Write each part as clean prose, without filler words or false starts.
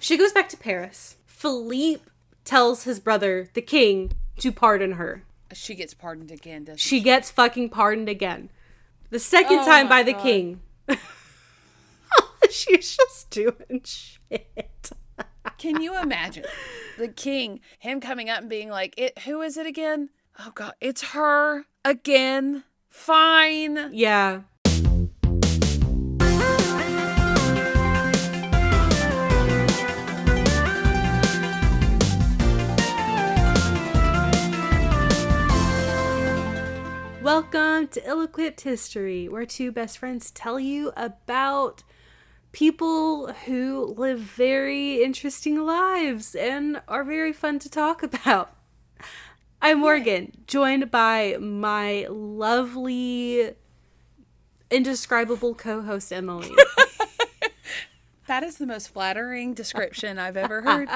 she goes back to Paris. Philippe tells his brother, the king, to pardon her. She gets pardoned again, doesn't she? She gets fucking pardoned again. The second time by the king. She's just doing shit. Can you imagine the king, him coming up and being like, who is it again? Oh God, it's her again. Fine. Yeah. Welcome to Ill-Equipped History, where two best friends tell you about people who live very interesting lives and are very fun to talk about. I'm Morgan, joined by my lovely, indescribable co-host, Emily. That is the most flattering description I've ever heard.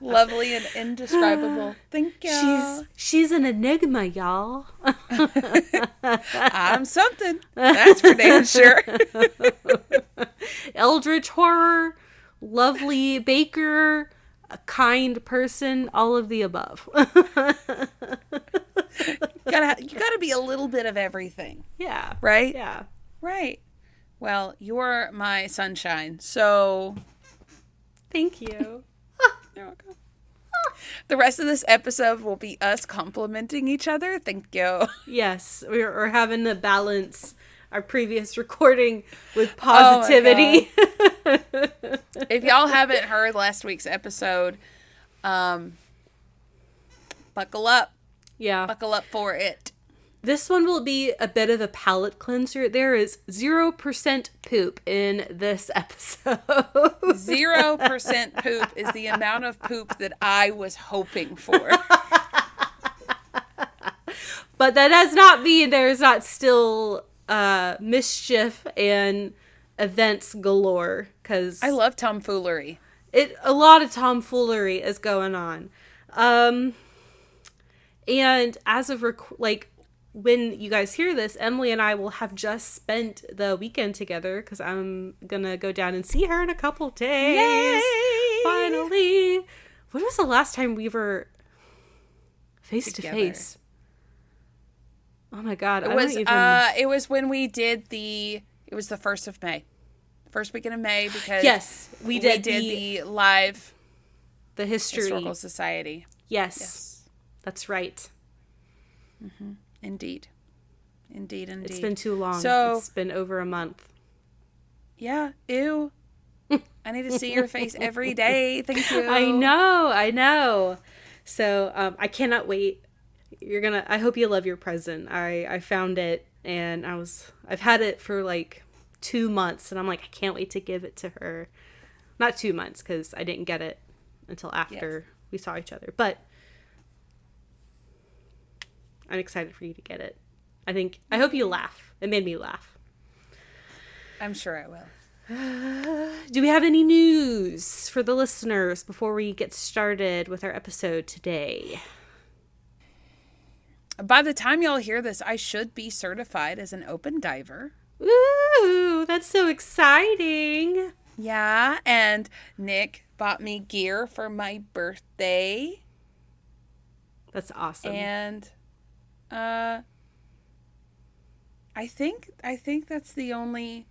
Lovely and indescribable. Thank you. She's an enigma, y'all. I'm something. That's for damn sure. Eldritch horror, lovely baker, a kind person, all of the above. You gotta be a little bit of everything. Yeah. Right? Yeah. Right. Well, you're my sunshine, so... Thank you. You're welcome. The rest of this episode will be us complimenting each other. Thank you. Yes, we're having to balance our previous recording with positivity. Oh if y'all haven't heard last week's episode, buckle up. Yeah. Buckle up for it. This one will be a bit of a palate cleanser. There is 0% poop in this episode. 0% poop is the amount of poop that I was hoping for. But that does not mean there is not still mischief and events galore. Because I love tomfoolery. A lot of tomfoolery is going on. And as of when you guys hear this, Emily and I will have just spent the weekend together because I'm going to go down and see her in a couple days. Yay! Finally. When was the last time we were face to face? Oh my God. It was when we did it was the 1st of May. First weekend of May because yes, we did the live the Historical Society. Yes. That's right. Mm-hmm. Indeed. It's been too long. So, it's been over a month. Yeah. Ew. I need to see your face every day. Thank you. I know. So, I cannot wait. I hope you love your present. I found it and I've had it for like 2 months and I'm like, I can't wait to give it to her. Not 2 months because I didn't get it until after we saw each other, but I'm excited for you to get it. I hope you laugh. It made me laugh. I'm sure I will. Do we have any news for the listeners before we get started with our episode today? By the time y'all hear this, I should be certified as an open diver. Ooh, that's so exciting. Yeah, and Nick bought me gear for my birthday. That's awesome. And I think that's the only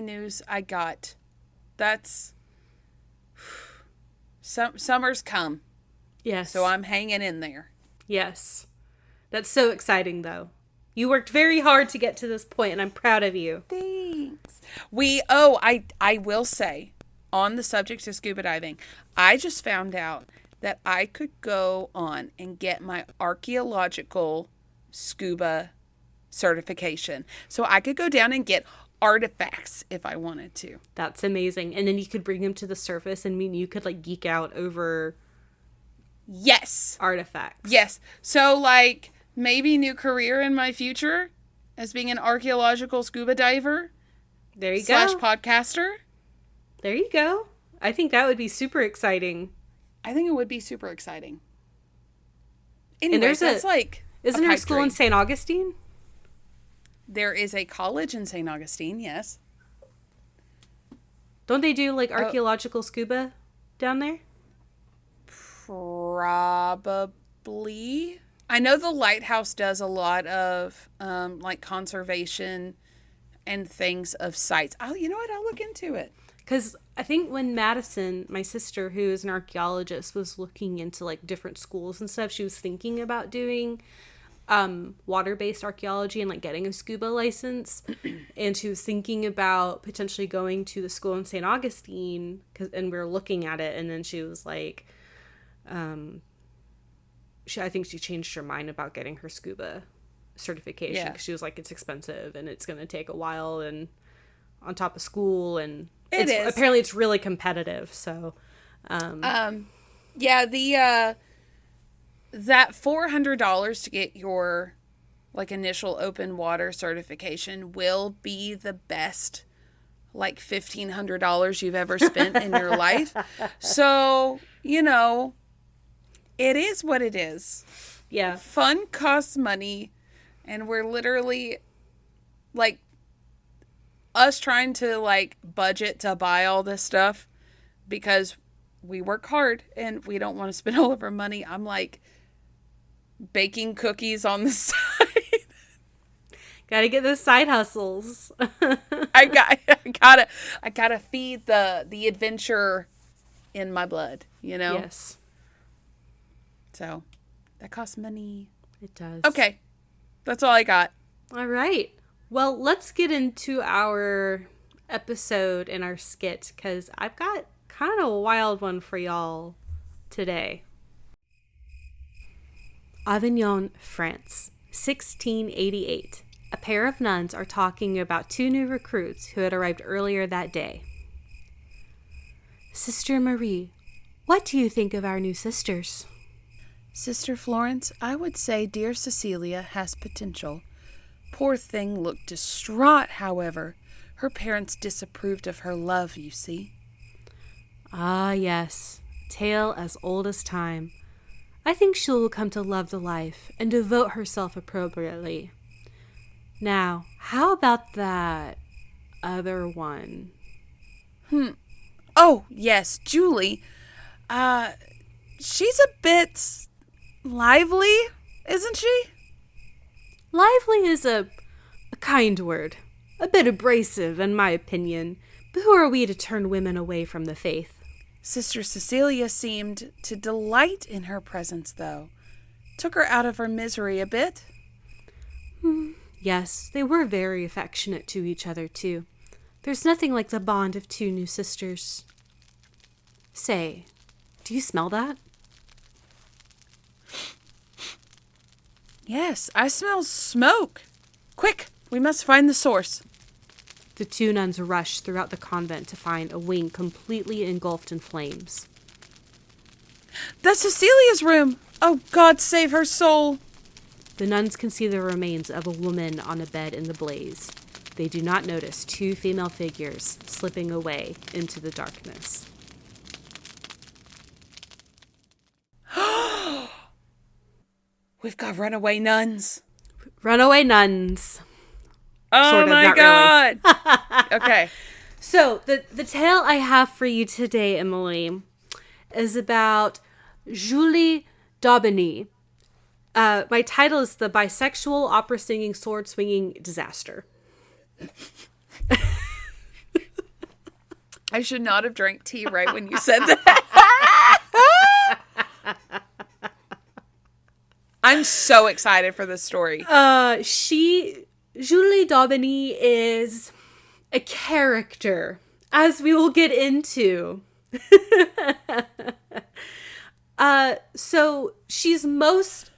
news I got. That's summer's come. Yes. So I'm hanging in there. Yes. That's so exciting though. You worked very hard to get to this point and I'm proud of you. Thanks. I will say on the subject of scuba diving, I just found out that I could go on and get my archaeological scuba certification. So I could go down and get artifacts if I wanted to. That's amazing. And then you could bring them to the surface and you could like geek out over artifacts. Yes. So maybe new career in my future as being an archaeological scuba diver. There you go. / podcaster. There you go. I think that would be super exciting. I think it would be super exciting. Anyway, and that's isn't there a school in St. Augustine? There is a college in St. Augustine, yes. Don't they do like archaeological scuba down there? Probably. I know the lighthouse does a lot of like conservation and things of sites. Oh, you know what? I'll look into it. Because I think when Madison, my sister, who is an archaeologist, was looking into like different schools and stuff, she was thinking about doing water-based archaeology and like getting a scuba license. And she was thinking about potentially going to the school in St. Augustine, and we were looking at it, and then she was like, I think she changed her mind about getting her scuba certification, because she was like, it's expensive and it's going to take a while, and on top of school, and apparently it's really competitive. So that $400 to get your like initial open water certification will be the best like $1,500 you've ever spent in your life. So, it is what it is. Yeah. Fun costs money, and we're literally like us trying to like budget to buy all this stuff because we work hard and we don't want to spend all of our money. I'm like baking cookies on the side. Gotta get those side hustles. I gotta feed the adventure in my blood, Yes. So that costs money. It does. Okay. That's all I got. All right. Well, let's get into our episode and our skit, because I've got kind of a wild one for y'all today. Avignon, France, 1688. A pair of nuns are talking about two new recruits who had arrived earlier that day. Sister Marie, what do you think of our new sisters? Sister Florence, I would say dear Cecilia has potential. Poor thing looked distraught, however. Her parents disapproved of her love, you see. Ah, yes. Tale as old as time. I think she will come to love the life and devote herself appropriately. Now, how about that other one? Oh, yes, Julie. She's a bit lively, isn't she? Lively is a kind word. A bit abrasive, in my opinion. But who are we to turn women away from the faith? Sister Cecilia seemed to delight in her presence, though. Took her out of her misery a bit. Yes, they were very affectionate to each other, too. There's nothing like the bond of two new sisters. Say, do you smell that? Yes, I smell smoke. Quick, we must find the source. The two nuns rush throughout the convent to find a wing completely engulfed in flames. That's Cecilia's room. Oh, God save her soul. The nuns can see the remains of a woman on a bed in the blaze. They do not notice two female figures slipping away into the darkness. We've got runaway nuns. Runaway nuns. Oh, sort of, my God. Really. Okay. So the tale I have for you today, Emily, is about Julie Daubigny. My title is The Bisexual Opera Singing Sword Swinging Disaster. I should not have drank tea right when you said that. I'm so excited for this story. Julie Daubigny is a character, as we will get into. So she's most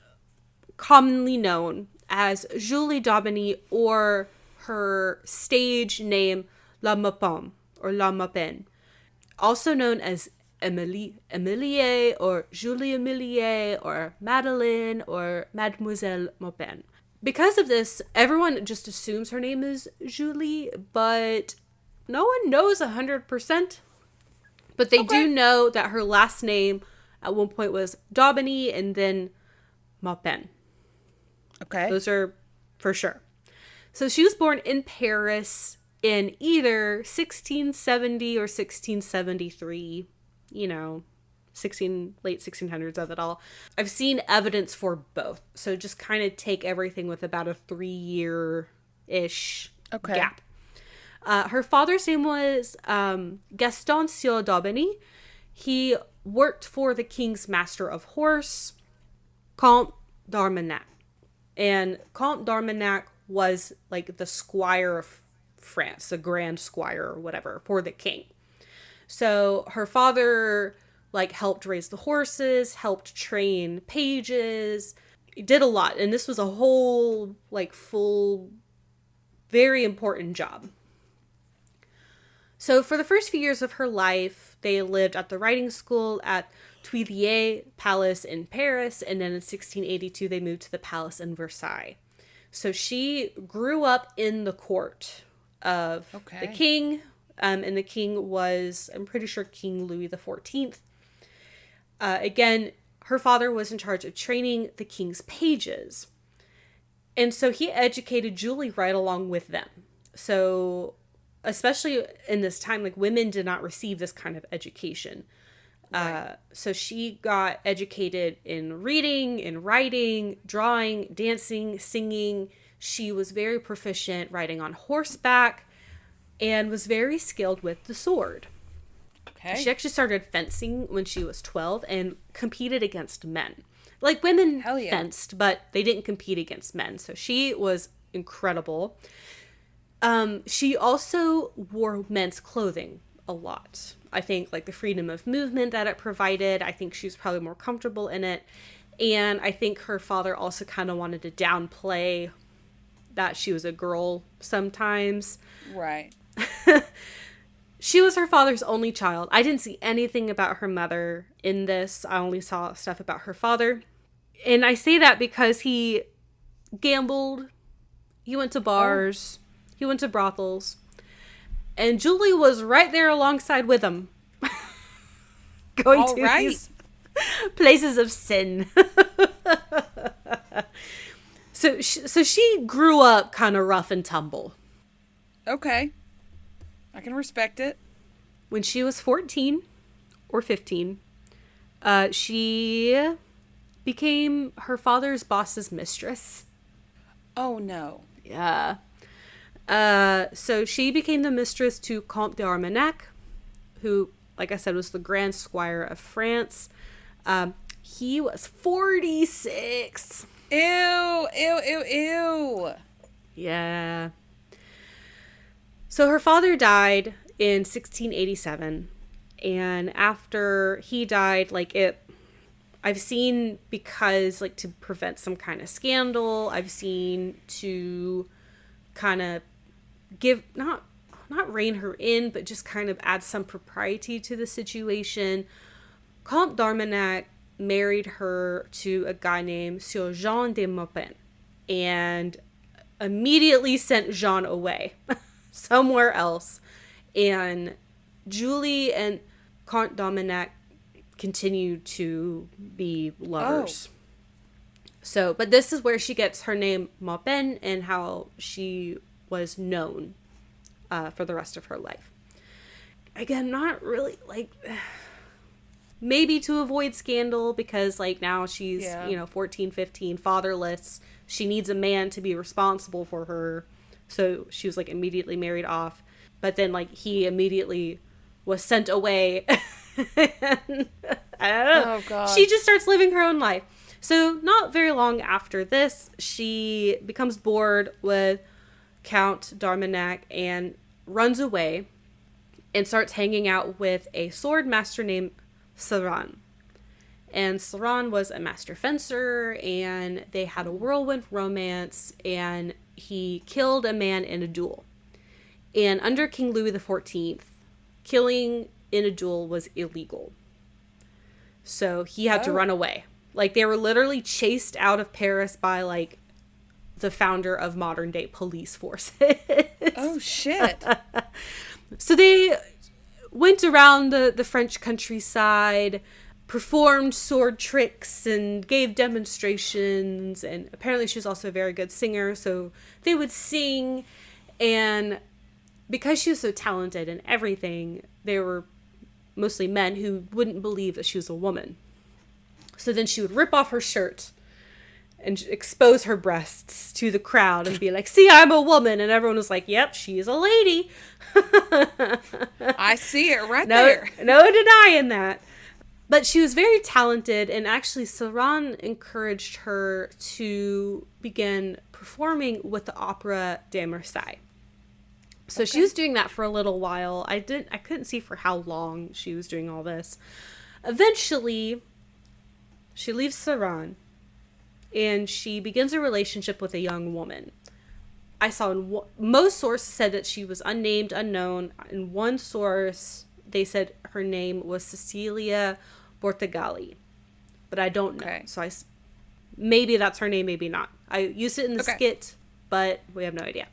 commonly known as Julie Daubigny, or her stage name La Maupin or La Maupin, also known as Emilie or Julie Emilie or Madeleine or Mademoiselle Maupin. Because of this, everyone just assumes her name is Julie, but no one knows 100%. But they do know that her last name at one point was Daubigny and then Maupin. Okay. Those are for sure. So she was born in Paris in either 1670 or 1673, you know, late 1600s of it all. I've seen evidence for both. So just kind of take everything with about a 3-year-ish gap. Her father's name was Gaston Sieur d'Aubigny. He worked for the king's master of horse, Comte d'Armagnac. And Comte d'Armagnac was like the squire of France, the grand squire or whatever for the king. So her father like helped raise the horses, helped train pages, did a lot. And this was a whole like full, very important job. So for the first few years of her life, they lived at the riding school at Tuileries Palace in Paris. And then in 1682, they moved to the palace in Versailles. So she grew up in the court of the king. And the king was, I'm pretty sure, King Louis XIV. Again, her father was in charge of training the king's pages. And so he educated Julie right along with them. So especially in this time, like women did not receive this kind of education. Right. So she got educated in reading, in writing, drawing, dancing, singing. She was very proficient riding on horseback and was very skilled with the sword. Okay. She actually started fencing when she was 12 and competed against men. Like women fenced, but they didn't compete against men. So she was incredible. She also wore men's clothing a lot. I think like the freedom of movement that it provided, I think she was probably more comfortable in it. And I think her father also kind of wanted to downplay that she was a girl sometimes. Right. She was her father's only child. I didn't see anything about her mother in this. I only saw stuff about her father. And I say that because he gambled. He went to bars. He went to brothels. And Julie was right there alongside with him. Going to these places of sin. So she grew up kind of rough and tumble. Okay. I can respect it. When she was 14 or 15, she became her father's boss's mistress. Oh, no. Yeah. So she became the mistress to Comte d'Armagnac, who, like I said, was the Grand Squire of France. He was 46. Ew, ew, ew, ew. Yeah. So her father died in 1687. And after he died, I've seen, because, to prevent some kind of scandal, I've seen to kind of give, not rein her in, but just kind of add some propriety to the situation. Comte d'Armagnac married her to a guy named Sieur Jean de Maupin and immediately sent Jean away somewhere else. And Julie and Comte d'Armagnac continued to be lovers. So, but this is where she gets her name Maupin and how she was known for the rest of her life. Again, not really, maybe to avoid scandal, because, now she's, 14, 15, fatherless. She needs a man to be responsible for her. So she was, immediately married off. But then, he immediately was sent away. And, I don't know. Oh, God. She just starts living her own life. So not very long after this, she becomes bored with Count d'Armagnac and runs away and starts hanging out with a sword master named Saran. And Saran was a master fencer, and they had a whirlwind romance, and he killed a man in a duel. And under King Louis XIV, killing in a duel was illegal. So he had to run away. They were literally chased out of Paris by, the founder of modern-day police forces. Oh, shit. So they went around the French countryside, performed sword tricks, and gave demonstrations. And apparently she was also a very good singer, so they would sing. And because she was so talented in everything, there were mostly men who wouldn't believe that she was a woman. So then she would rip off her shirt and expose her breasts to the crowd and be like, see, I'm a woman. And everyone was like, yep, she's a lady. I see it right there. No denying that. But she was very talented, and actually Sauron encouraged her to begin performing with the Opera de Marseille. So she was doing that for a little while. I couldn't see for how long she was doing all this. Eventually, she leaves Sauron, and she begins a relationship with a young woman. I saw most sources said that she was unnamed, unknown. In one source, they said her name was Cecilia Bortagali, but I don't know. So maybe that's her name, maybe not. I used it in the skit, but we have no idea.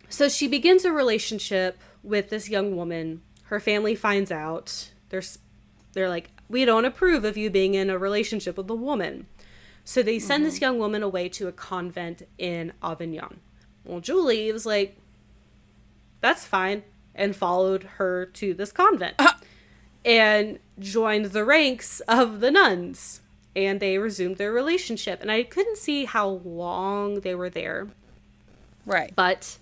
So she begins a relationship with this young woman. Her family finds out. They're like, we don't approve of you being in a relationship with a woman. So they send this young woman away to a convent in Avignon. Well, Julie was like, that's fine, and followed her to this convent and joined the ranks of the nuns, and they resumed their relationship. And I couldn't see how long they were there. Right. But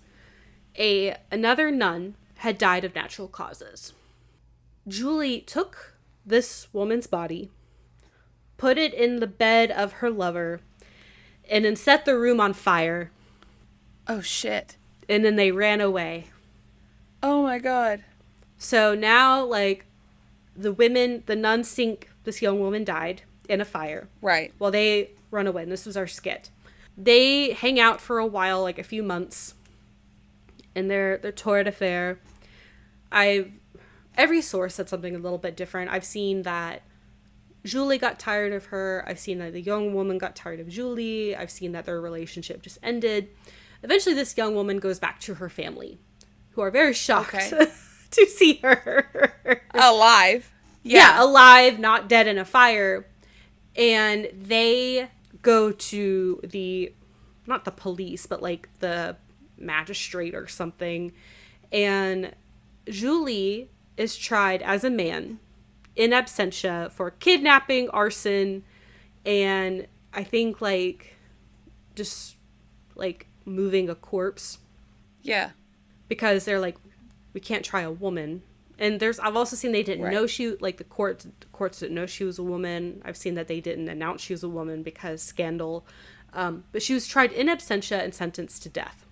another nun had died of natural causes. Julie took this woman's body, put it in the bed of her lover, and then set the room on fire. Oh, shit. And then they ran away. Oh, my God. So now, like, the nuns think this young woman died in a fire. Right. While they run away. And this was our skit. They hang out for a while, like a few months, in their tour d'affaires. Every source said something a little bit different. I've seen that Julie got tired of her. I've seen that the young woman got tired of Julie. I've seen that their relationship just ended. Eventually, this young woman goes back to her family, who are very shocked to see her. Alive. Yeah, alive, not dead in a fire. And they go to not the police, but like the magistrate or something. And Julie is tried as a man in absentia for kidnapping, arson, and I think just moving a corpse. Yeah. Because they're like, we can't try a woman. And I've also seen they didn't know the courts didn't know she was a woman. I've seen that they didn't announce she was a woman because scandal. But she was tried in absentia and sentenced to death.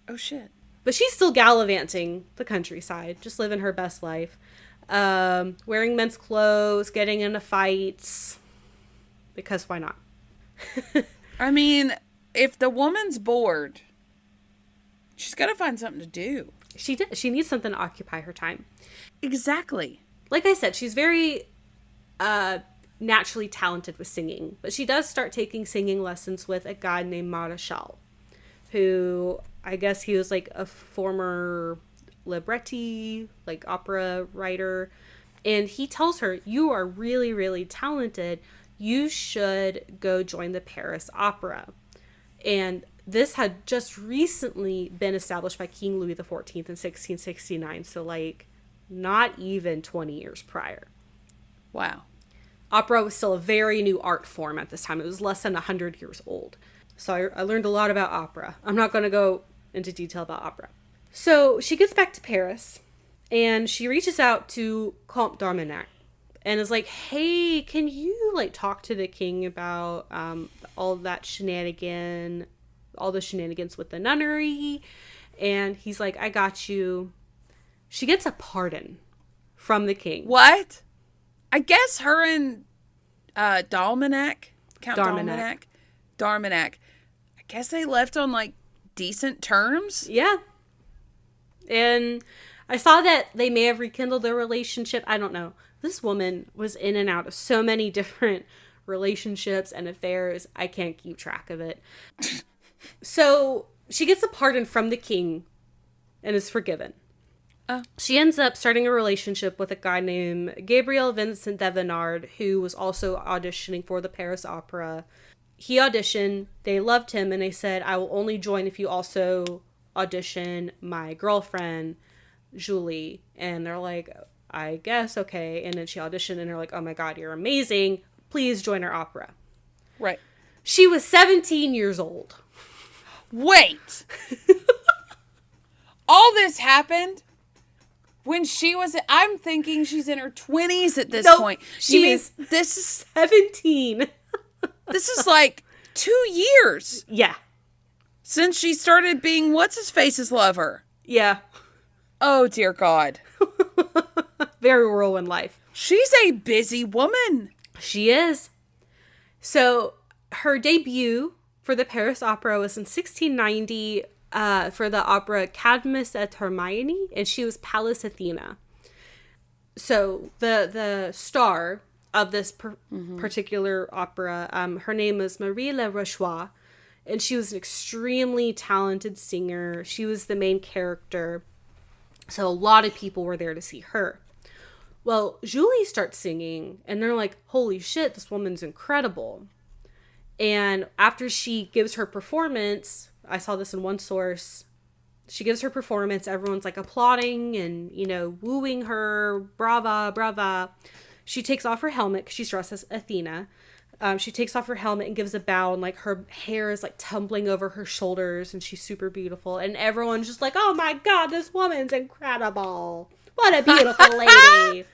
Oh, shit. But she's still gallivanting the countryside, just living her best life. Wearing men's clothes, getting into fights. Because why not? I mean, if the woman's bored, she's got to find something to do. She needs something to occupy her time. Exactly. Like I said, she's very naturally talented with singing. But she does start taking singing lessons with a guy named Maréchal, who I guess he was like a former libretti, like opera writer. And he tells her, you are really, really talented. You should go join the Paris Opera. And this had just recently been established by King Louis XIV in 1669. So like not even 20 years prior. Wow. Opera was still a very new art form at this time. It was less than 100 years old. So I learned a lot about opera. I'm not going to go into detail about opera. So she gets back to Paris and she reaches out to Comte d'Armagnac and is like, hey, can you like talk to the king about all the shenanigans with the nunnery? And he's like, I got you. She gets a pardon from the king. What? I guess her and Count D'Armagnac, I guess they left on like decent terms. Yeah. And I saw that they may have rekindled their relationship. I don't know. This woman was in and out of so many different relationships and affairs. I can't keep track of it. So she gets a pardon from the king and is forgiven. She ends up starting a relationship with a guy named Gabriel Vincent Devenard, who was also auditioning for the Paris Opera. He auditioned, they loved him, and they said, I will only join if you also audition my girlfriend, Julie. And they're like, I guess, okay. And then she auditioned and they're like, oh my God, you're amazing. Please join our opera. Right. She was 17 years old. Wait. All this happened when she was, I'm thinking she's in her 20s at this point. This is 17. This is like 2 years. Yeah. Since she started being what's-his-face's lover. Yeah. Oh, dear God. Very whirlwind life. She's a busy woman. She is. So her debut for the Paris Opera was in 1690 for the opera Cadmus et Hermione, and she was Pallas Athena. So the star of this particular opera, her name is Marie Le Rochois, and she was an extremely talented singer. She was the main character, so a lot of people were there to see her. Well, Julie starts singing, and they're like, holy shit, this woman's incredible. And after she gives her performance, I saw this in one source, she gives her performance, everyone's like applauding and, you know, wooing her, brava, brava. She takes off her helmet, because she's dressed as Athena. She takes off her helmet and gives a bow, and like her hair is like tumbling over her shoulders, and she's super beautiful. And everyone's just like, oh my God, this woman's incredible. What a beautiful lady.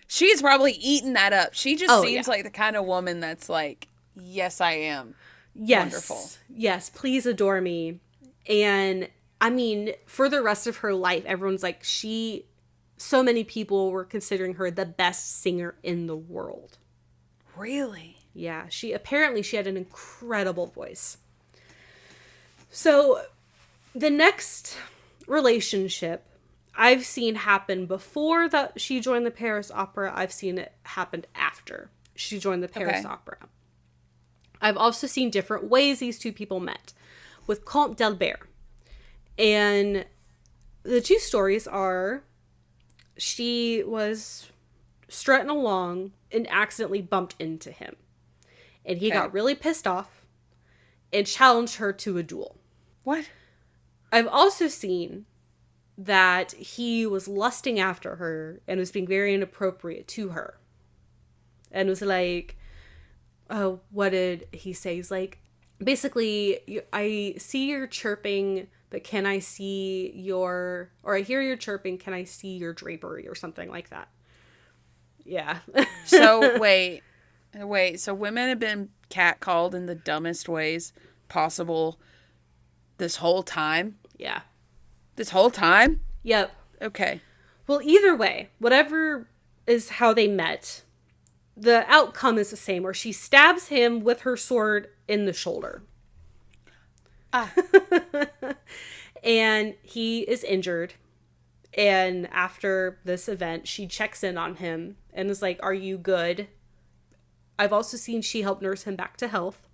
She's probably eating that up. She just seems like the kind of woman that's like, yes, I am. Yes. Wonderful. Yes, please adore me. And I mean, for the rest of her life, everyone's like, so many people were considering her the best singer in the world. Really? Yeah, she had an incredible voice. So the next relationship I've seen happen before that she joined the Paris Opera. I've seen it happen after she joined the Paris Opera. I've also seen different ways these two people met with Comte d'Albert. And the two stories are, she was strutting along and accidentally bumped into him. And he got really pissed off and challenged her to a duel. What? I've also seen that he was lusting after her and was being very inappropriate to her. And was like, oh, what did he say? He's like, basically, I see your chirping, but can I see or I hear your chirping, can I see your drapery, or something like that. Yeah. So, wait. So women have been catcalled in the dumbest ways possible this whole time? Yeah. This whole time? Yep. Okay. Well, either way, whatever is how they met, the outcome is the same, where she stabs him with her sword in the shoulder. And he is injured. And after this event, she checks in on him and is like, are you good? I've also seen she helped nurse him back to health.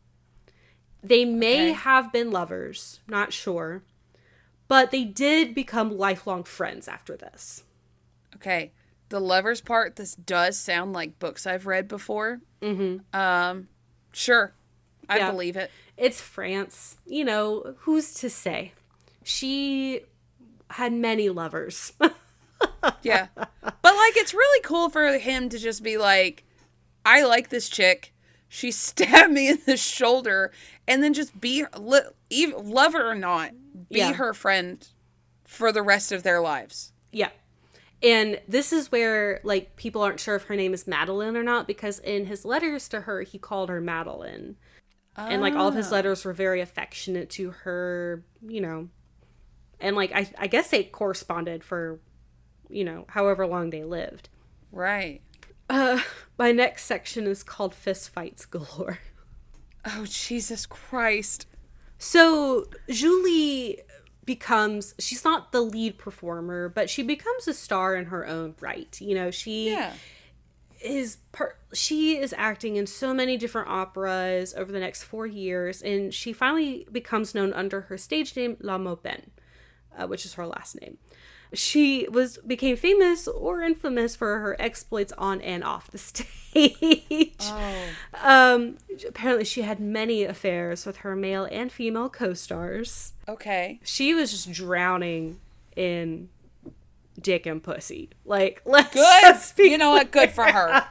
They may have been lovers, not sure. But they did become lifelong friends after this. Okay. The lovers part, this does sound like books I've read before. Mm-hmm. Sure. I believe it. It's France. You know, who's to say? She had many lovers. Yeah. But, like, it's really cool for him to just be like, I like this chick. She stabbed me in the shoulder. And then just be, love her or not, be her friend for the rest of their lives. Yeah. And this is where, like, people aren't sure if her name is Madeline or not, because in his letters to her, he called her Madeline. And, like, all of his letters were very affectionate to her, you know. And, like, I guess they corresponded for, you know, however long they lived. Right. My next section is called Fist Fights Galore. Oh, Jesus Christ. So, Julie she's not the lead performer, but she becomes a star in her own right. You know, she is acting in so many different operas over the next 4 years, and she finally becomes known under her stage name, La Maupin, which is her last name. She became famous or infamous for her exploits on and off the stage. Apparently she had many affairs with her male and female co-stars. Okay. She was just drowning in dick and pussy. Like, let's Good. just be You know what? Good for her.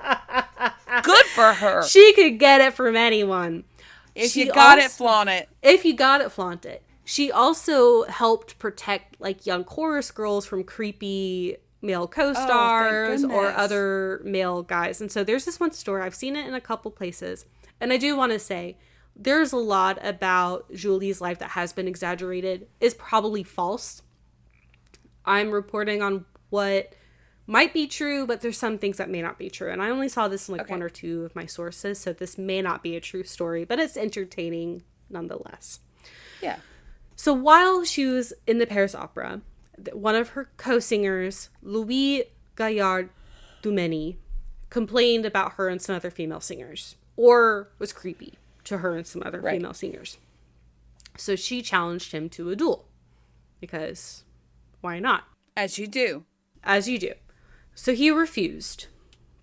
Good for her. She could get it from anyone. If you got it, flaunt it. If you got it, flaunt it. She also helped protect like young chorus girls from creepy male co-stars or other male guys. And so there's this one story. I've seen it in a couple places. And I do want to say there's a lot about Julie's life that has been exaggerated, is probably false. I'm reporting on what might be true, but there's some things that may not be true. And I only saw this in like one or two of my sources, so this may not be a true story, but it's entertaining nonetheless. Yeah. So while she was in the Paris Opera, one of her co-singers, Louis Gaillard Dumeny, complained about her and some other female singers, or was creepy to her and some other female singers. So she challenged him to a duel, because why not? As you do. As you do. So he refused,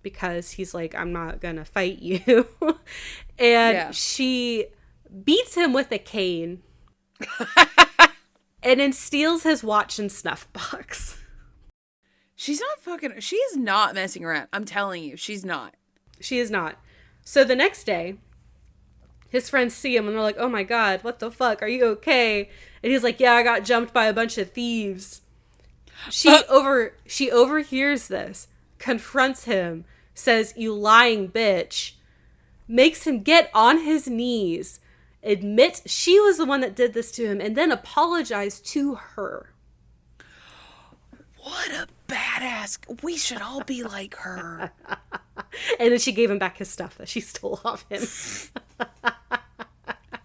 because he's like, I'm not gonna fight you. And she beats him with a cane and then steals his watch and snuff box. She is not messing around. I'm telling you, she's not. She is not. So the next day, his friends see him and they're like, oh my God, what the fuck? Are you okay? And he's like, yeah, I got jumped by a bunch of thieves. She overhears this, confronts him, says, you lying bitch, makes him get on his knees, admit she was the one that did this to him, and then apologize to her. What a badass. We should all be like her. And then she gave him back his stuff that she stole off him.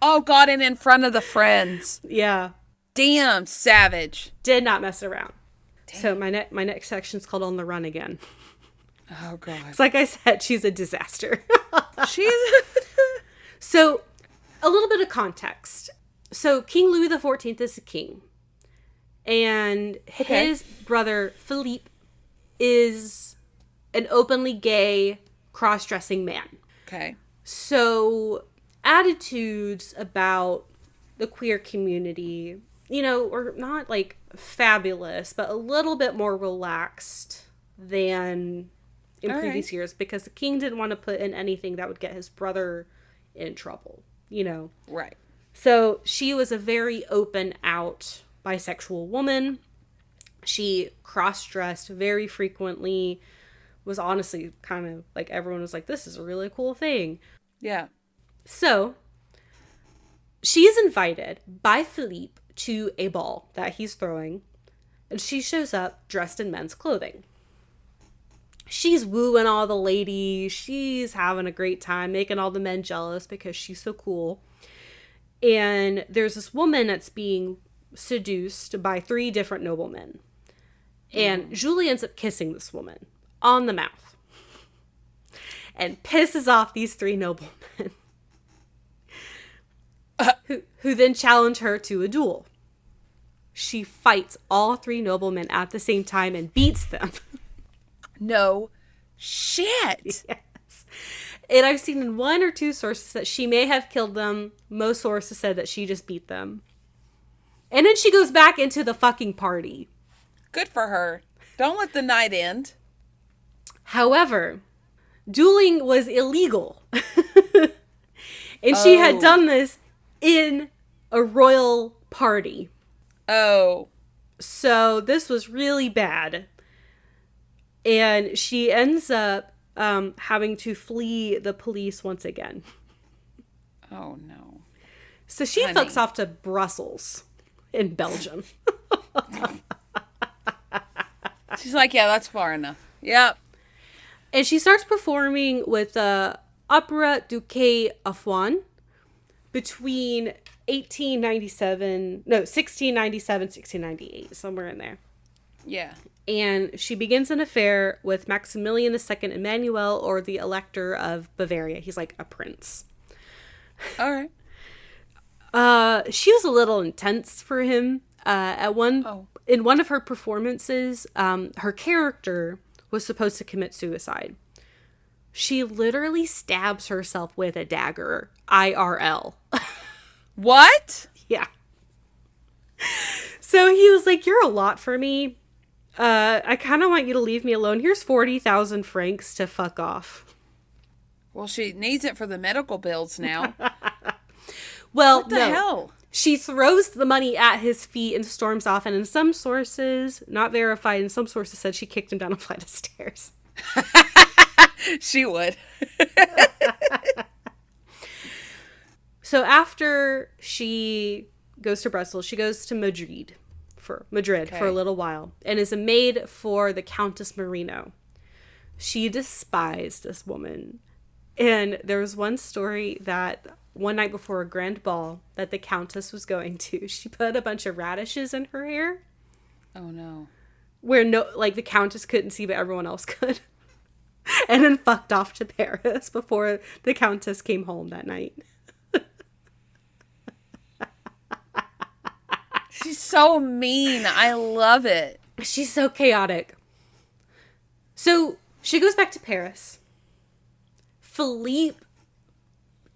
Oh, God, and in front of the friends. Yeah. Damn, savage. Did not mess around. Damn. So my next section is called On the Run Again. Oh, God. It's like I said, she's a disaster. She's... So... a little bit of context. So King Louis XIV is a king. And his brother, Philippe, is an openly gay, cross-dressing man. Okay. So attitudes about the queer community, are not like fabulous, but a little bit more relaxed than in previous years, because the king didn't want to put in anything that would get his brother in trouble. Right. So she was a very open out bisexual woman. She cross-dressed very frequently, was honestly kind of like, everyone was like, this is a really cool thing. Yeah. So she is invited by Philippe to a ball that he's throwing, and she shows up dressed in men's clothing. She's wooing all the ladies. She's having a great time, making all the men jealous because she's so cool. And there's this woman that's being seduced by 3 different noblemen. And Julie ends up kissing this woman on the mouth and pisses off these 3 noblemen who then challenge her to a duel. She fights all 3 noblemen at the same time and beats them. No shit. Yes. And I've seen in 1 or 2 sources that she may have killed them. Most sources said that she just beat them. And then she goes back into the fucking party. Good for her. Don't let the night end. However, dueling was illegal. And she had done this in a royal party. Oh. So this was really bad. And she ends up having to flee the police once again. Oh, no. So she fucks off to Brussels in Belgium. She's like, yeah, that's far enough. Yep. And she starts performing with the Opera du Quai Afouan between 1697, 1698, somewhere in there. Yeah. And she begins an affair with Maximilian II Emmanuel, or the Elector of Bavaria. He's like a prince. All right. She was a little intense for him. At one in one of her performances, her character was supposed to commit suicide. She literally stabs herself with a dagger, IRL. What? Yeah. So he was like, "You're a lot for me. I kind of want you to leave me alone. Here's 40,000 francs to fuck off." Well, she needs it for the medical bills now. Well, what the hell? She throws the money at his feet and storms off. And in some sources, not verified, in some sources said she kicked him down a flight of stairs. She would. So after she goes to Brussels, she goes to Madrid for a little while and is a maid for the Countess Marino. She despised this woman. And there was one story that one night before a grand ball that the Countess was going to, she put a bunch of radishes in her hair. Oh no. Where the Countess couldn't see, but everyone else could. And then fucked off to Paris before the Countess came home that night. She's so mean. I love it. She's so chaotic. So she goes back to Paris. Philippe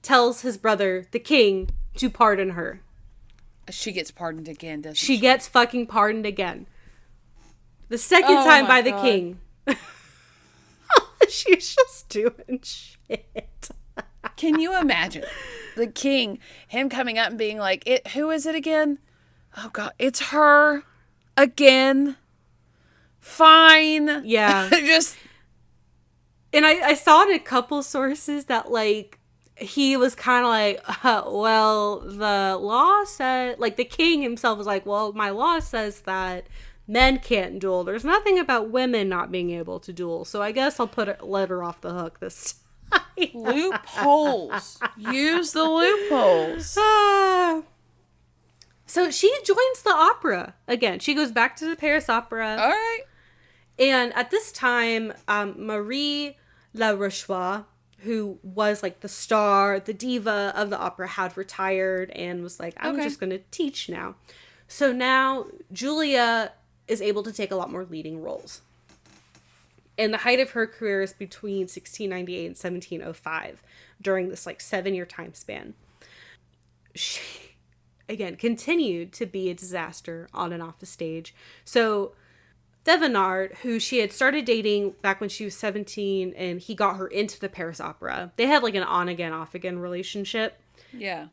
tells his brother, the king, to pardon her. She gets pardoned again, doesn't she? She gets fucking pardoned again. The second time by the king. She's just doing shit. Can you imagine the king, him coming up and being like, who is it again? Oh God, it's her again. Fine. Yeah. And I saw in a couple sources that he was kind of like, well, the law said, the king himself was like, well, my law says that men can't duel. There's nothing about women not being able to duel. So I guess I'll let her off the hook this time. Loopholes. Use the loopholes. So she joins the opera again. She goes back to the Paris Opera. All right. And at this time, Marie La Rochefort, who was the star, the diva of the opera, had retired and was like, I'm just going to teach now. So now Julia is able to take a lot more leading roles. And the height of her career is between 1698 and 1705 during this 7-year time span. She, again, continued to be a disaster on and off the stage. So Thevenard, who she had started dating back when she was 17, and he got her into the Paris Opera. They had an on-again, off-again relationship. Yeah.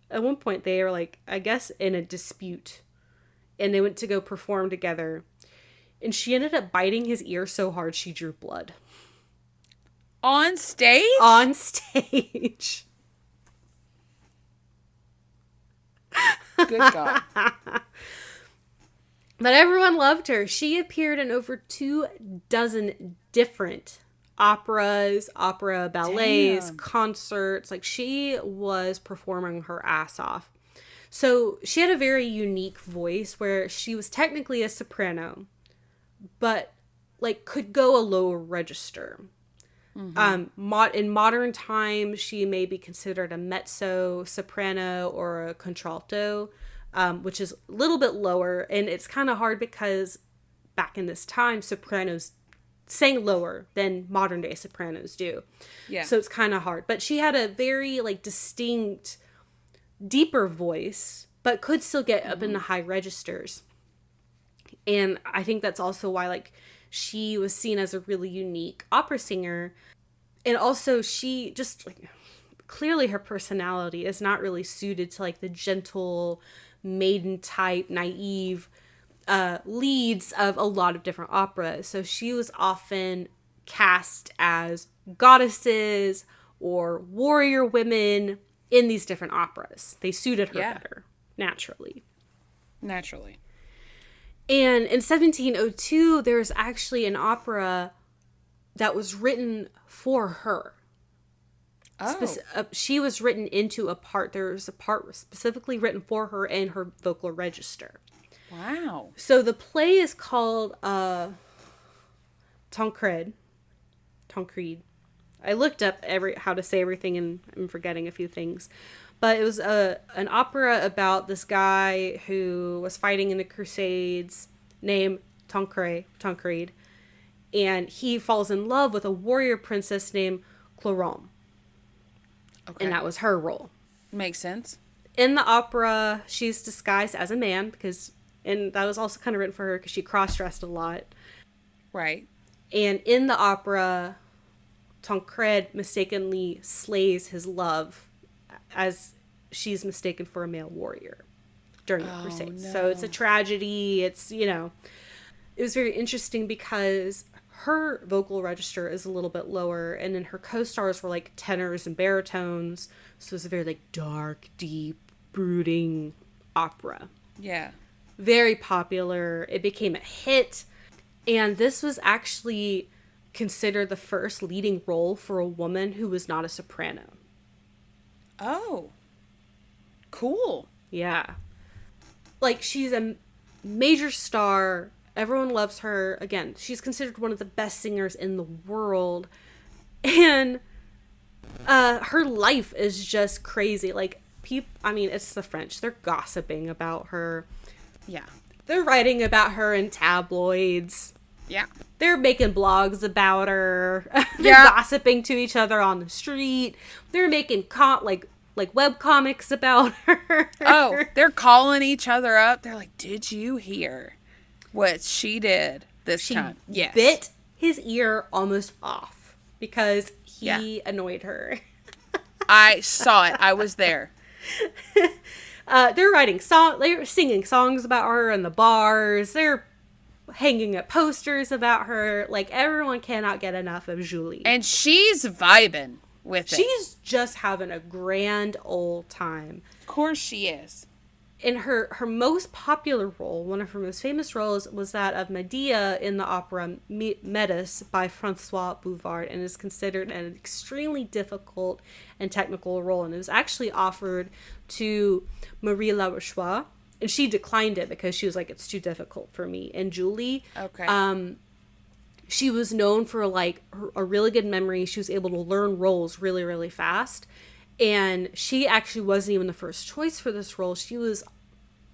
At one point, they were I guess, in a dispute. And they went to go perform together. And she ended up biting his ear so hard she drew blood. On stage? On stage. Good God. But everyone loved her. She appeared in over 24 different operas, opera ballets, concerts. She was performing her ass off. So she had a very unique voice where she was technically a soprano, but could go a lower register. Mm-hmm. In modern times, she may be considered a mezzo soprano or a contralto, which is a little bit lower. And it's kind of hard because back in this time, sopranos sang lower than modern day sopranos do. Yeah. So it's kind of hard. But she had a very distinct, deeper voice, but could still get up in the high registers. And I think that's also why she was seen as a really unique opera singer. And also she just clearly her personality is not really suited to the gentle maiden type, naive leads of a lot of different operas. So she was often cast as goddesses or warrior women in these different operas. They suited her better, naturally. And in 1702, there was actually an opera that was written for her. Oh. She was written into a part. There was a part specifically written for her in her vocal register. Wow. So the play is called Tancred. I looked up how to say everything, and I'm forgetting a few things. But it was an opera about this guy who was fighting in the Crusades named Tancred. And he falls in love with a warrior princess named Cloron. Okay. And that was her role. Makes sense. In the opera, she's disguised as a man and that was also kind of written for her because she cross-dressed a lot. Right. And in the opera, Tancred mistakenly slays his love as she's mistaken for a male warrior during the Crusades. No. So it's a tragedy. It's, it was very interesting because her vocal register is a little bit lower, and then her co-stars were like tenors and baritones. So it's a very like dark, deep, brooding opera. Yeah. Very popular. It became a hit. And this was actually considered the first leading role for a woman who was not a soprano. Oh. Cool. Yeah. Like, she's a major star. Everyone loves her. Again, she's considered one of the best singers in the world. And her life is just crazy. Like, it's the French. They're gossiping about her. Yeah. They're writing about her in tabloids. Yeah. They're making blogs about her. They're gossiping to each other on the street. They're making like web comics about her. Oh, they're calling each other up. They're like, "Did you hear what she did this time?" Yes. Bit his ear almost off because he annoyed her. I saw it. I was there. They're singing songs about her in the bars. They're hanging up posters about her. Like, everyone cannot get enough of Julie. And she's vibing with it. She's just having a grand old time. Of course she is. In her most popular role, one of her most famous roles, was that of Medea in the opera Meradith by Francois Bouvard, and is considered an extremely difficult and technical role. And it was actually offered to Marie Larochois, and she declined it because she was like, "It's too difficult for me." And Julie, she was known for like a really good memory. She was able to learn roles really, really fast. And she actually wasn't even the first choice for this role. She was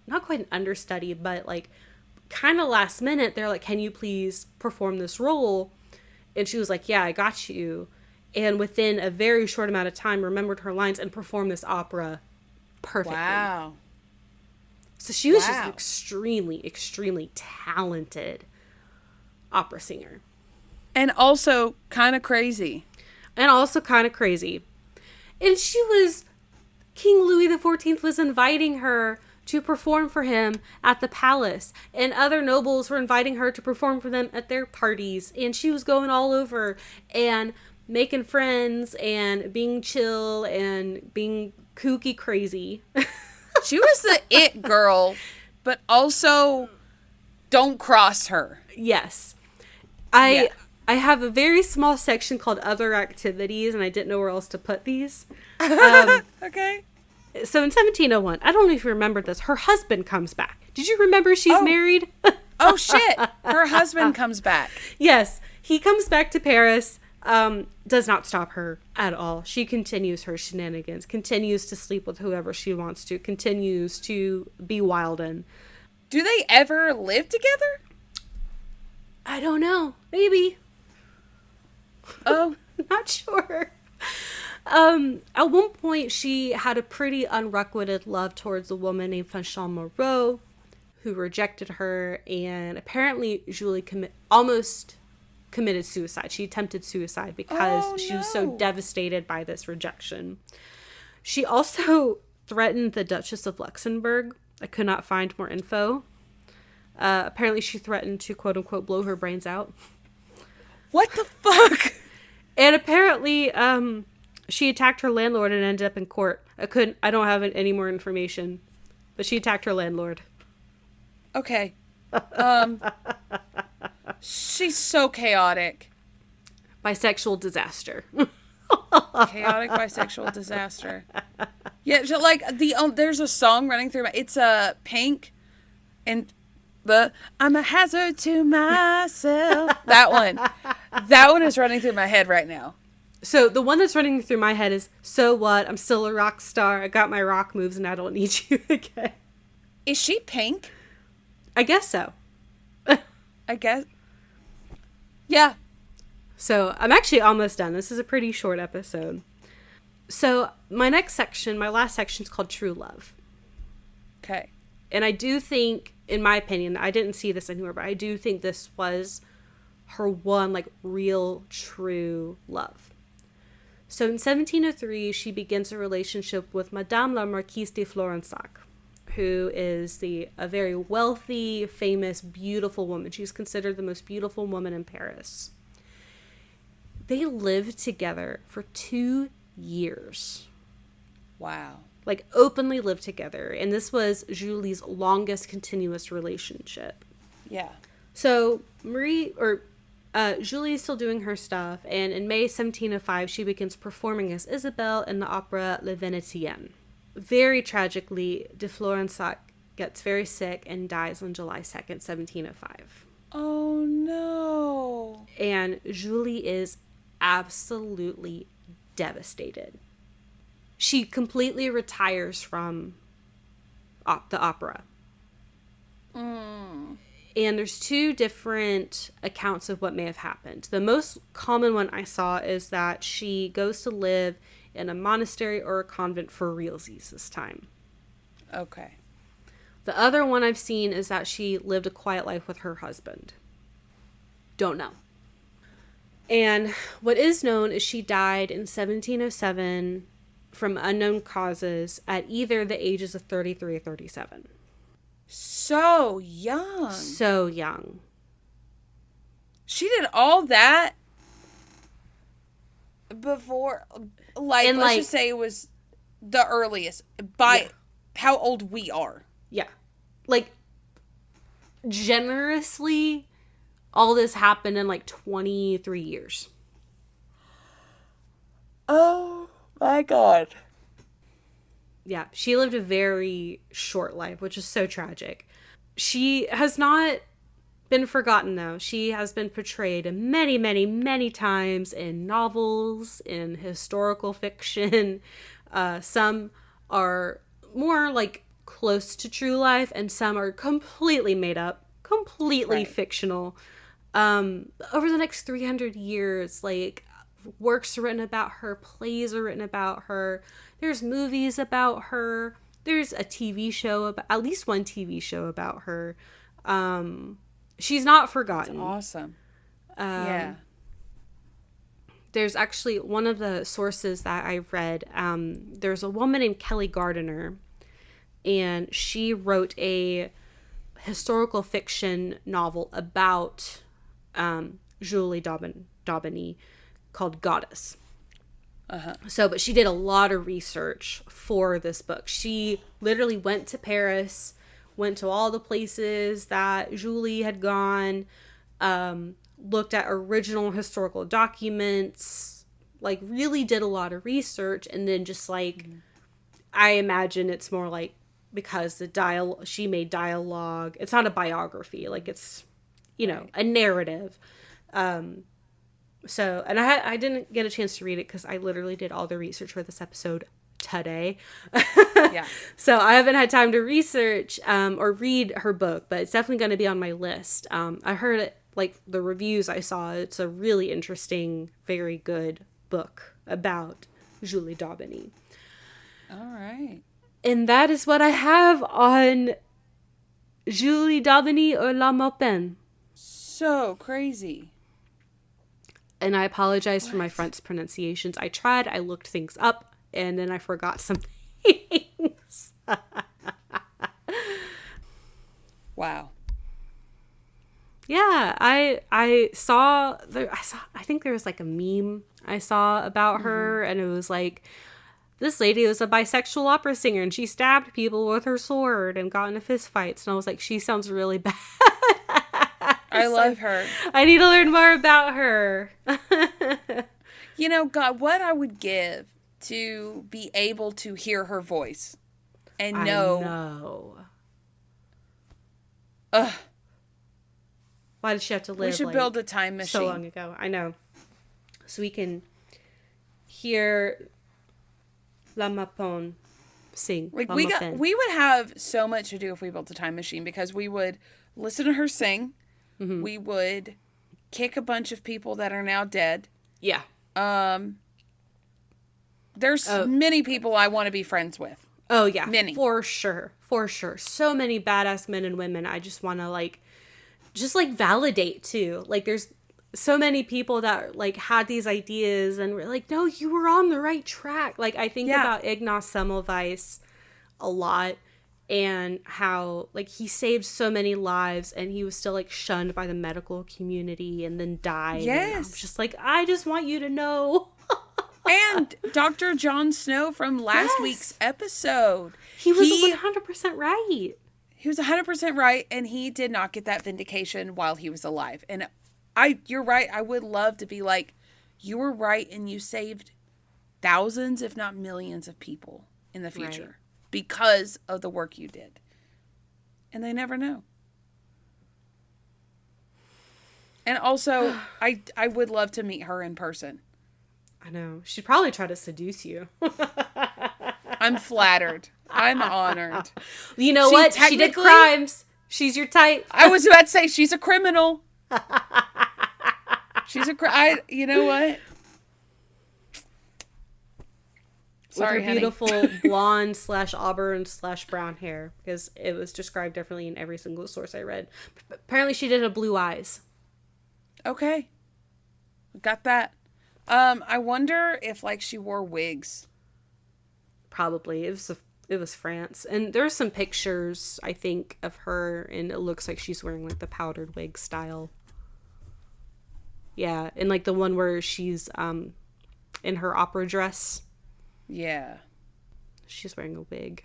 not quite an understudy, but like kind of last minute. They're like, "Can you please perform this role?" And she was like, "Yeah, I got you." And within a very short amount of time, remembered her lines and performed this opera perfectly. Wow. So she was just an extremely, extremely talented opera singer. And also kind of crazy. And King Louis XIV was inviting her to perform for him at the palace. And other nobles were inviting her to perform for them at their parties. And she was going all over and making friends and being chill and being kooky crazy. She was the it girl, but also don't cross her. Yes. I have a very small section called Other Activities, and I didn't know where else to put these. Okay. So in 1701, I don't know if you remember this, her husband comes back. Did you remember she's married? Oh, shit. Her husband comes back. Yes. He comes back to Paris, does not stop her at all. She continues her shenanigans, continues to sleep with whoever she wants to, continues to be wild in. Do they ever live together? I don't know. Maybe. Oh. Not sure. At one point, she had a pretty unrequited love towards a woman named Fanchon Moreau, who rejected her, and apparently Julie almost committed suicide. She attempted suicide because she was so devastated by this rejection. She also threatened the Duchess of Luxembourg. I could not find more info. Apparently she threatened to quote-unquote blow her brains out. What the fuck? And apparently she attacked her landlord and ended up in court. I don't have any more information, but she attacked her landlord. Okay. She's so chaotic. Bisexual disaster. Chaotic bisexual disaster. Yeah, so like there's a song running through it's Pink and I'm a hazard to myself. That one is running through my head right now. So the one that's running through my head is, so what? I'm still a rock star. I got my rock moves and I don't need you again. Is she pink? I guess so. I guess. Yeah. So I'm actually almost done. This is a pretty short episode. So my last section is called True Love. Okay. And I do think, in my opinion, I didn't see this anywhere, but I do think this was her one, like, real, true love. So in 1703, she begins a relationship with Madame la Marquise de Florensac, who is a very wealthy, famous, beautiful woman. She's considered the most beautiful woman in Paris. They lived together for 2 years. Wow. Like, openly lived together. And this was Julie's longest continuous relationship. Yeah. So Julie is still doing her stuff, and in May 1705, she begins performing as Isabelle in the opera Le Venetienne. Very tragically, de Florensac gets very sick and dies on July 2nd, 1705. Oh, no. And Julie is absolutely devastated. She completely retires from the opera. And there's 2 different accounts of what may have happened. The most common one I saw is that she goes to live in a monastery or a convent for realsies this time. Okay. The other one I've seen is that she lived a quiet life with her husband. Don't know. And what is known is she died in 1707 from unknown causes at either the ages of 33 or 37. So young. So young. She did all that before, like, And, let's just say it was the earliest by how old we are. Yeah. Like, generously, all this happened in like 23 years. Oh my God. Yeah, she lived a very short life, which is so tragic. She has not been forgotten, though. She has been portrayed many, many, many times in novels, in historical fiction. Some are more like close to true life, and some are completely made up, completely fictional. Over the next 300 years, like, works are written about her, plays are written about her. There's movies about her. There's a TV show about, at least one TV show about her. She's not forgotten. That's awesome. Yeah. There's actually one of the sources that I read. There's a woman named Kelly Gardiner, and she wrote a historical fiction novel about Julie Daubeny called Goddess. So, but she did a lot of research for this book. She literally went to Paris, went to all the places that Julie had gone, looked at original historical documents, like really did a lot of research, and then just like, I imagine it's more like, because she made dialogue. It's not a biography, like it's, a narrative. So, and I didn't get a chance to read it because I literally did all the research for this episode today. Yeah. So I haven't had time to research or read her book, but it's definitely going to be on my list. I heard it, like the reviews I saw, it's a really interesting, very good book about Julie Daubeny. All right. And that is what I have on Julie Daubeny or La Maupin. So crazy. And I apologize for my French pronunciations. I tried, I looked things up, and then I forgot some things. Wow. Yeah, I saw I think there was like a meme I saw about her, and it was like, this lady was a bisexual opera singer and she stabbed people with her sword and got into fist fights. And I was like, she sounds really bad. I love her. I need to learn more about her. God, what I would give to be able to hear her voice and know. I know. Ugh. Why did she have to live? We should build a time machine. So long ago. I know. So we can hear La Maupin sing. Like, La we Maupin. would have so much to do if we built a time machine, because we would listen to her sing. Mm-hmm. We would kick a bunch of people that are now dead. Yeah. There's many people I want to be friends with. Oh, yeah. Many. For sure. For sure. So many badass men and women I just want to, like, validate, too. Like, there's so many people that, like, had these ideas and were like, no, you were on the right track. Like, I think about Ignaz Semmelweis a lot, and how, like, he saved so many lives and he was still, like, shunned by the medical community and then died. Yes. And I'm just like, I just want you to know. And Dr. Jon Snow from last week's episode. He was 100% right. He was 100% right, and he did not get that vindication while he was alive. And you're right. I would love to be like, you were right, and you saved thousands, if not millions, of people in the future because of the work you did. And they never know. And also, I would love to meet her in person. I know. She'd probably try to seduce you. I'm flattered. I'm honored. You know what? She did crimes. She's your type. I was about to say, she's a criminal. She's you know what? Sorry, with her beautiful blonde / auburn / brown hair, because it was described differently in every single source I read. Apparently she did have blue eyes. Okay. Got that. I wonder if, like, she wore wigs. Probably. It was France. And there's some pictures, I think, of her, and it looks like she's wearing, like, the powdered wig style. Yeah, and, like, the one where she's in her opera dress. Yeah. She's wearing a wig.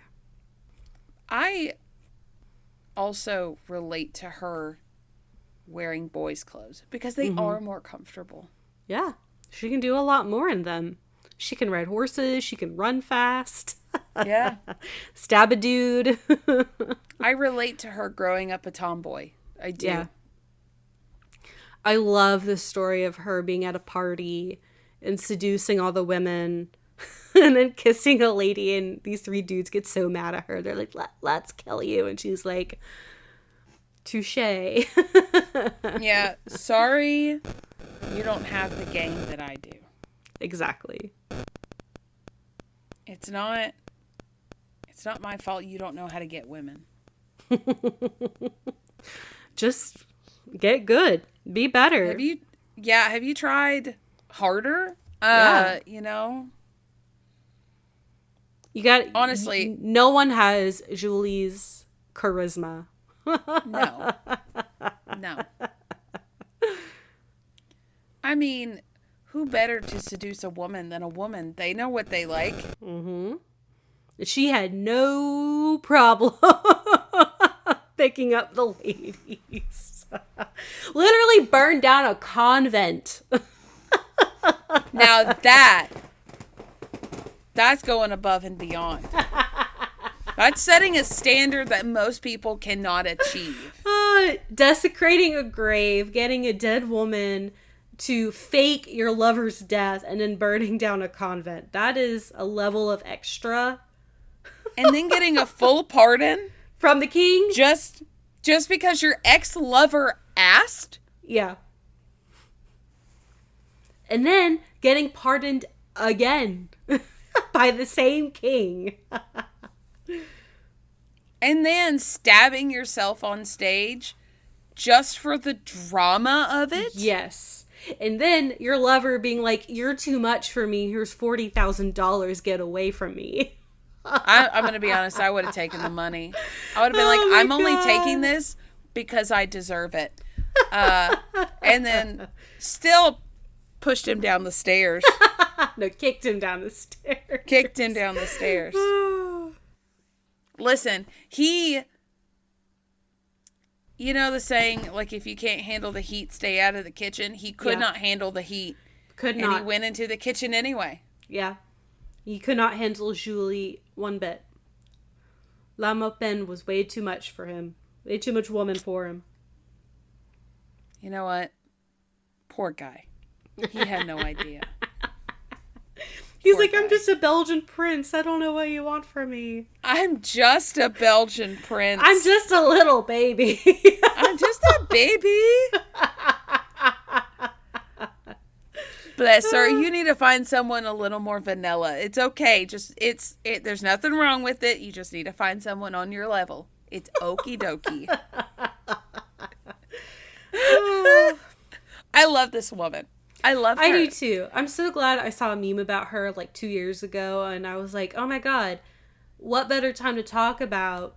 I also relate to her wearing boys' clothes because they are more comfortable. Yeah. She can do a lot more in them. She can ride horses. She can run fast. Yeah. Stab a dude. I relate to her growing up a tomboy. I do. Yeah. I love the story of her being at a party and seducing all the women and then kissing a lady, and these 3 dudes get so mad at her. They're like, let's kill you. And she's like, touche. Yeah. Sorry. You don't have the game that I do. Exactly. It's not my fault you don't know how to get women. Just get good. Be better. Have you tried harder? Yeah. You know? You got, honestly, no one has Julie's charisma. No. I mean, who better to seduce a woman than a woman? They know what they like. Mm-hmm. She had no problem picking up the ladies. Literally burned down a convent. Now that's going above and beyond. That's setting a standard that most people cannot achieve. Desecrating a grave, getting a dead woman to fake your lover's death, and then burning down a convent. That is a level of extra. And then getting a full pardon from the king, just because your ex-lover asked. Yeah. And then getting pardoned again by the same king. And then stabbing yourself on stage just for the drama of it. Yes. And then your lover being like, you're too much for me. Here's $40,000. Get away from me. I'm going to be honest. I would have taken the money. I would have been like, I'm only taking this because I deserve it. And then still pushed him down the stairs. No, kicked him down the stairs. Kicked him down the stairs. Listen, you know the saying, like, if you can't handle the heat, stay out of the kitchen. He could not handle the heat. Could not. And he went into the kitchen anyway. Yeah. He could not handle Julie one bit. La Maupin was way too much for him. Way too much woman for him. You know what? Poor guy. He had no idea. He's Poor like, I'm guy. just a Belgian prince. I don't know what you want from me. I'm just a Belgian prince. I'm just a little baby. I'm just a baby. Bless her. You need to find someone a little more vanilla. It's okay. There's nothing wrong with it. You just need to find someone on your level. It's okie dokie. I love this woman. I love her. I do too. I'm so glad I saw a meme about her like 2 years ago, and I was like, oh my god, what better time to talk about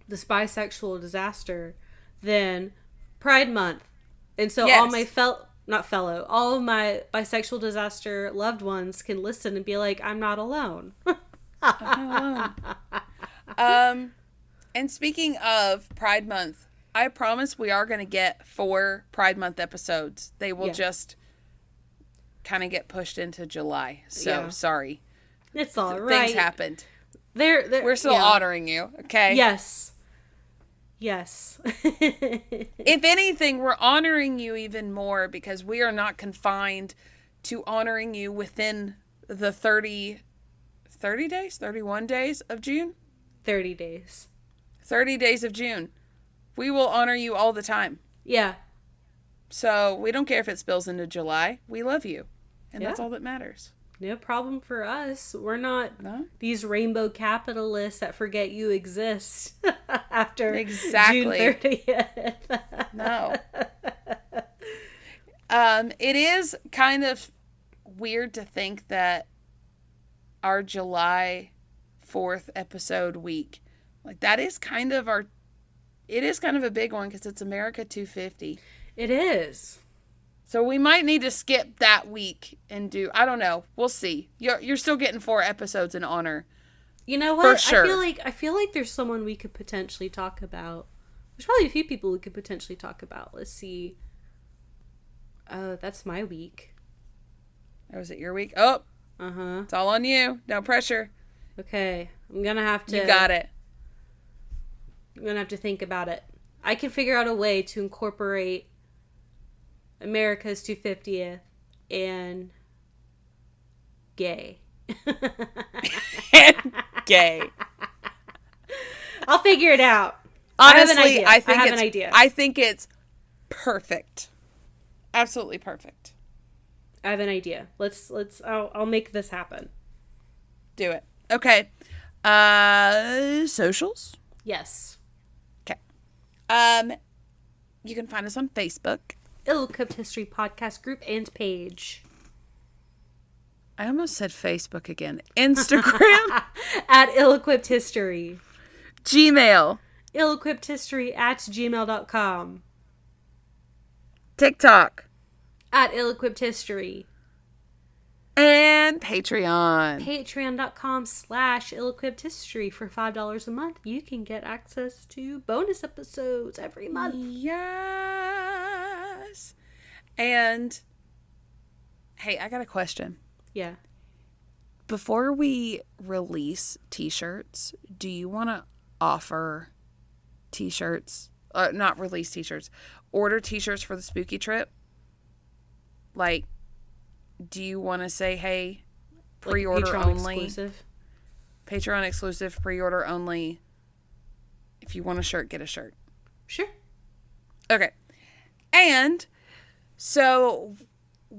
this bisexual disaster than Pride Month? And so all my all of my bisexual disaster loved ones can listen and be like, I'm not alone. I'm not alone. And speaking of Pride Month, I promise we are going to get 4 Pride Month episodes. They will just kind of get pushed into July. So, sorry. It's all right. Things happened. We're still honoring you, okay? Yes. If anything, we're honoring you even more because we are not confined to honoring you within the 30 days, 31 days of June? 30 days. 30 days of June. We will honor you all the time. Yeah. So we don't care if it spills into July. We love you. And that's all that matters. No problem for us. We're not these rainbow capitalists that forget you exist after June 30th. No. It is kind of weird to think that our July 4th episode week, like that is kind of it is kind of a big one because it's America 250. It is. So we might need to skip that week and do, I don't know. We'll see. You're still getting 4 episodes in honor. You know what? For sure. I feel like there's someone we could potentially talk about. There's probably a few people we could potentially talk about. Let's see. Oh, that's my week. Oh, is it your week? Oh. Uh-huh. It's all on you. No pressure. Okay. I'm going to have to. You got it. I'm going to have to think about it. I can figure out a way to incorporate America's 250th and gay. Gay. I'll figure it out. Honestly, I have an idea. I think it's perfect. Absolutely perfect. I have an idea. I'll make this happen. Do it. Okay. Socials? Yes. Okay. You can find us on Facebook. Ill-Equipped History Podcast group and page. I almost said Facebook again. Instagram. At Ill-Equipped History. Gmail. Ill-equippedhistory@gmail.com. TikTok. At Ill-Equipped History. And Patreon. Patreon.com/Ill-Equipped History. For $5 a month, you can get access to bonus episodes every month. Yes. And, hey, I got a question. Yeah. Before we release t-shirts, do you want to offer t-shirts? Not release t-shirts. Order t-shirts for the spooky trip? Like, do you want to say, hey, pre-order like only? Exclusive? Patreon exclusive, pre-order only. If you want a shirt, get a shirt. Sure. Okay. And so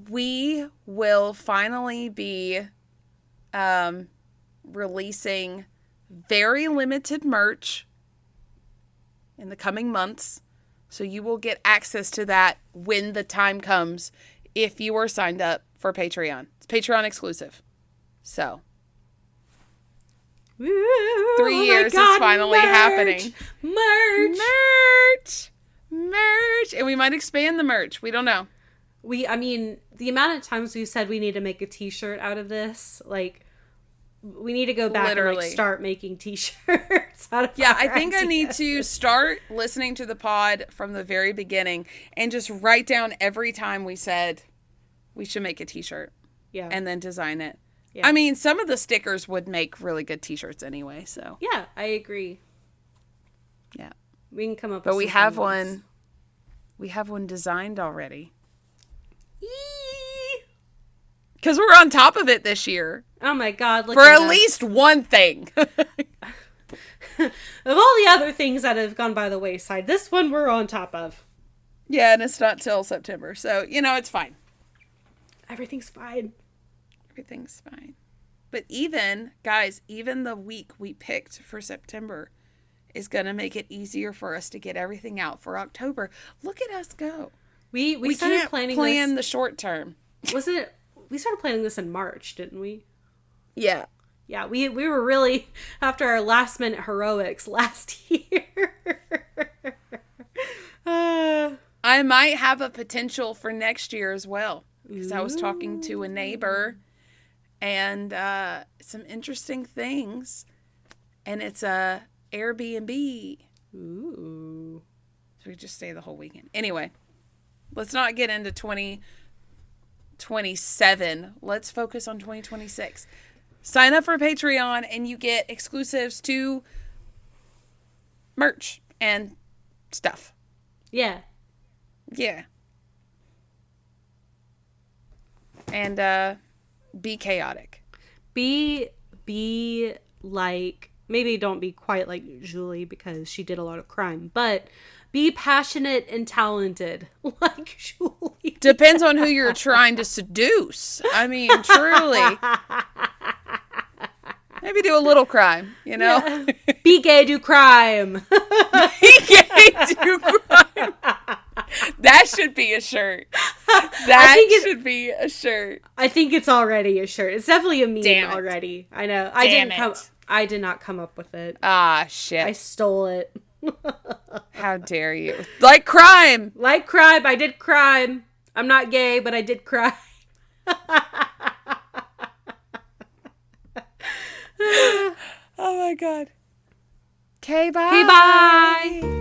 we will finally be releasing very limited merch in the coming months. So you will get access to that when the time comes if you are signed up for Patreon. It's Patreon exclusive. So. Woo, 3 years is finally happening. Merch! And we might expand the merch. We don't know. I mean, the amount of times we said we need to make a t-shirt out of this, like, we need to go back and like, start making t-shirts out of I think I need to start listening to the pod from the very beginning and just write down every time we said we should make a t-shirt. Yeah. And then design it. Yeah. I mean, some of the stickers would make really good t-shirts anyway, so. Yeah, I agree. Yeah. We can come up with But some we have fun ones. one. We have one designed already. Because we're on top of it this year. Oh my God. For at least one thing. Of all the other things that have gone by the wayside, this one we're on top of. Yeah, and it's not till September. So, it's fine. Everything's fine. Everything's fine. But even the week we picked for September is going to make it easier for us to get everything out for October. Look at us go. We started can't planning plan the short term. We started planning this in March, didn't we? Yeah. Yeah, we were really after our last minute heroics last year. I might have a potential for next year as well. Because I was talking to a neighbor and some interesting things. And it's a Airbnb. Ooh. So we just stay the whole weekend. Anyway, let's not get into 2027. Let's focus on 2026. Sign up for Patreon and you get exclusives to merch and stuff. Yeah. Yeah. And be chaotic. Be like, maybe don't be quite like Julie because she did a lot of crime, but be passionate and talented like Julie. Depends on who you're trying to seduce. I mean, truly. Maybe do a little crime, Yeah. Be gay, do crime. Be gay, do crime. That should be a shirt. That should be a shirt. I think it's already a shirt. It's definitely a meme already. I know. I did not come up with it. Ah, shit. I stole it. How dare you? Like crime. Like crime. I did crime. I'm not gay, but I did crime. Oh my God. Okay, bye. Okay, bye.